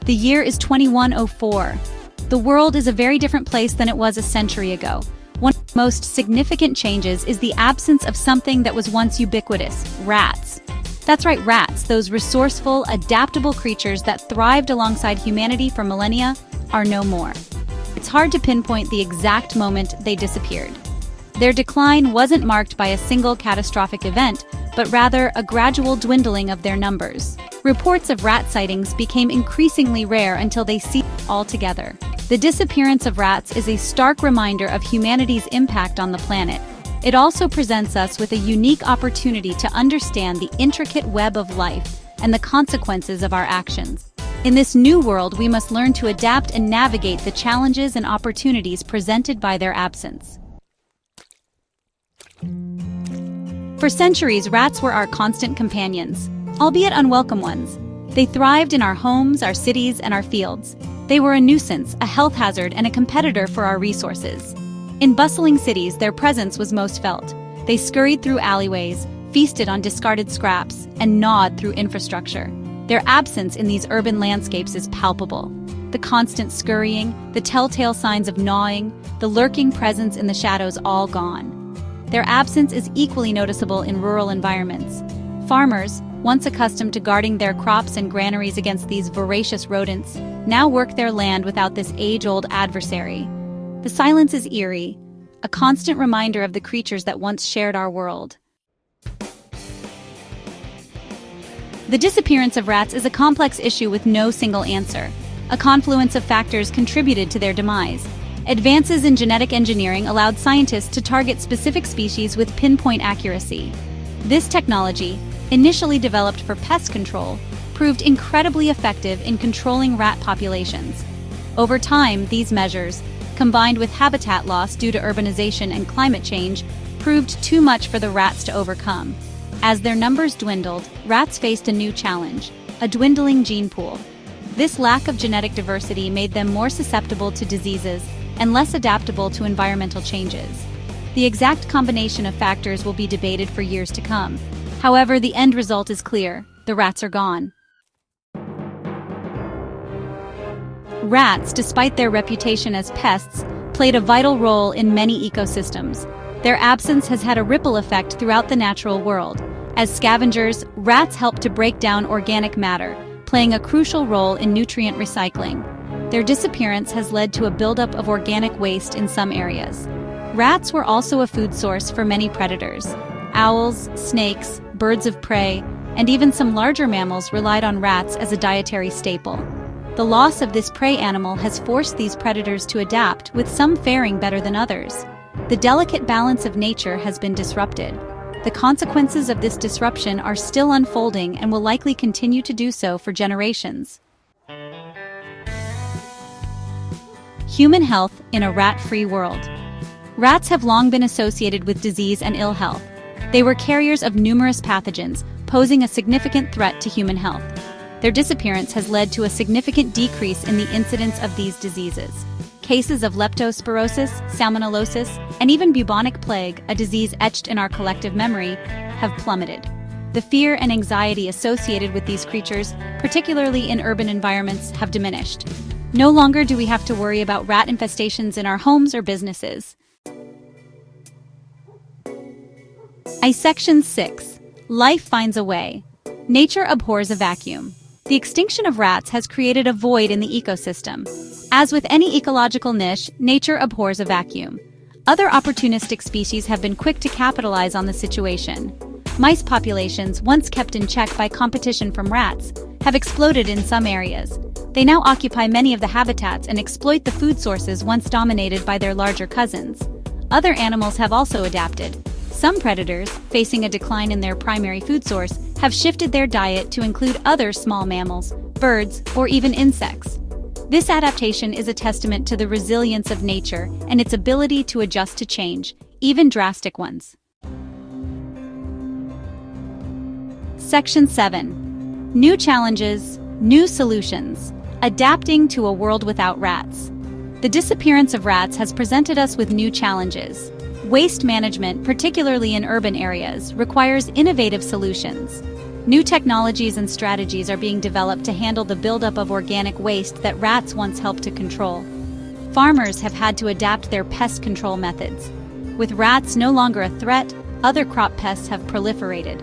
The year is 2104. The world is a very different place than it was a century ago. One of the most significant changes is the absence of something that was once ubiquitous: rats. That's right, rats, those resourceful, adaptable creatures that thrived alongside humanity for millennia, are no more. It's hard to pinpoint the exact moment they disappeared. Their decline wasn't marked by a single catastrophic event, but rather a gradual dwindling of their numbers. Reports of rat sightings became increasingly rare until they ceased altogether. The disappearance of rats is a stark reminder of humanity's impact on the planet. It also presents us with a unique opportunity to understand the intricate web of life and the consequences of our actions. In this new world, we must learn to adapt and navigate the challenges and opportunities presented by their absence. For centuries, rats were our constant companions, albeit unwelcome ones. They thrived in our homes, our cities, and our fields. They were a nuisance, a health hazard, and a competitor for our resources. In bustling cities, their presence was most felt. They scurried through alleyways, feasted on discarded scraps, and gnawed through infrastructure. Their absence in these urban landscapes is palpable. The constant scurrying, the telltale signs of gnawing, the lurking presence in the shadows, all gone. Their absence is equally noticeable in rural environments. Farmers, once accustomed to guarding their crops and granaries against these voracious rodents, now work their land without this age-old adversary. The silence is eerie, a constant reminder of the creatures that once shared our world. The disappearance of rats is a complex issue with no single answer. A confluence of factors contributed to their demise. Advances in genetic engineering allowed scientists to target specific species with pinpoint accuracy. This technology, initially developed for pest control, proved incredibly effective in controlling rat populations. Over time, these measures, combined with habitat loss due to urbanization and climate change, proved too much for the rats to overcome. As their numbers dwindled, rats faced a new challenge: a dwindling gene pool. This lack of genetic diversity made them more susceptible to diseases and less adaptable to environmental changes. The exact combination of factors will be debated for years to come. However, the end result is clear: the rats are gone. Rats, despite their reputation as pests, played a vital role in many ecosystems. Their absence has had a ripple effect throughout the natural world. As scavengers, rats help to break down organic matter, playing a crucial role in nutrient recycling. Their disappearance has led to a buildup of organic waste in some areas. Rats were also a food source for many predators. Owls, snakes, birds of prey, and even some larger mammals relied on rats as a dietary staple. The loss of this prey animal has forced these predators to adapt, with some faring better than others. The delicate balance of nature has been disrupted. The consequences of this disruption are still unfolding and will likely continue to do so for generations. Human health in a rat-free world. Rats have long been associated with disease and ill health. They were carriers of numerous pathogens, posing a significant threat to human health. Their disappearance has led to a significant decrease in the incidence of these diseases. Cases of leptospirosis, salmonellosis, and even bubonic plague, a disease etched in our collective memory, have plummeted. The fear and anxiety associated with these creatures, particularly in urban environments, have diminished. No longer do we have to worry about rat infestations in our homes or businesses. Section 6. Life finds a way. Nature abhors a vacuum. The extinction of rats has created a void in the ecosystem. As with any ecological niche, nature abhors a vacuum. Other opportunistic species have been quick to capitalize on the situation. Mice populations, once kept in check by competition from rats, have exploded in some areas. They now occupy many of the habitats and exploit the food sources once dominated by their larger cousins. Other animals have also adapted. Some predators, facing a decline in their primary food source, have shifted their diet to include other small mammals, birds, or even insects. This adaptation is a testament to the resilience of nature and its ability to adjust to change, even drastic ones. Section 7. New challenges, new solutions. Adapting to a world without rats. The disappearance of rats has presented us with new challenges. Waste management, particularly in urban areas, requires innovative solutions. New technologies and strategies are being developed to handle the buildup of organic waste that rats once helped to control. Farmers have had to adapt their pest control methods. With rats no longer a threat, other crop pests have proliferated.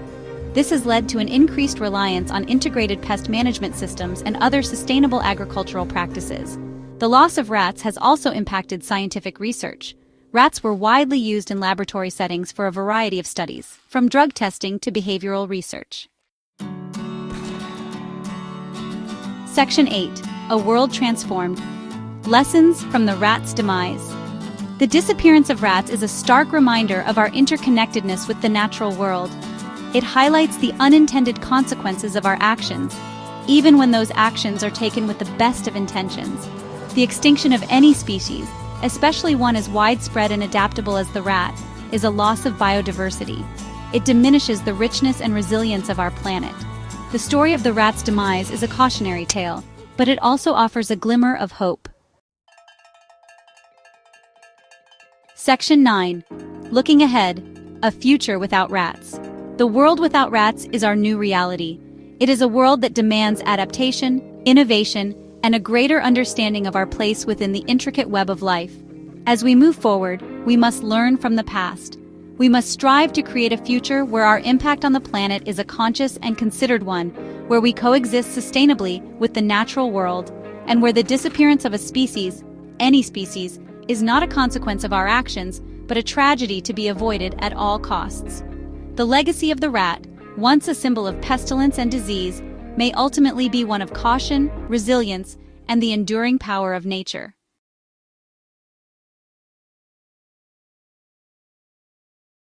This has led to an increased reliance on integrated pest management systems and other sustainable agricultural practices. The loss of rats has also impacted scientific research. Rats were widely used in laboratory settings for a variety of studies, from drug testing to behavioral research. Section 8. A World Transformed. Lessons from the rat's demise. The disappearance of rats is a stark reminder of our interconnectedness with the natural world. It highlights the unintended consequences of our actions, even when those actions are taken with the best of intentions. The extinction of any species, especially one as widespread and adaptable as the rat, is a loss of biodiversity. It diminishes the richness and resilience of our planet. The story of the rat's demise is a cautionary tale, but it also offers a glimmer of hope. Section 9. Looking ahead, a future without rats. The world without rats is our new reality. It is a world that demands adaptation, innovation, and a greater understanding of our place within the intricate web of life. As we move forward, we must learn from the past. We must strive to create a future where our impact on the planet is a conscious and considered one, where we coexist sustainably with the natural world, and where the disappearance of a species, any species, is not a consequence of our actions, but a tragedy to be avoided at all costs. The legacy of the rat, once a symbol of pestilence and disease, may ultimately be one of caution, resilience, and the enduring power of nature.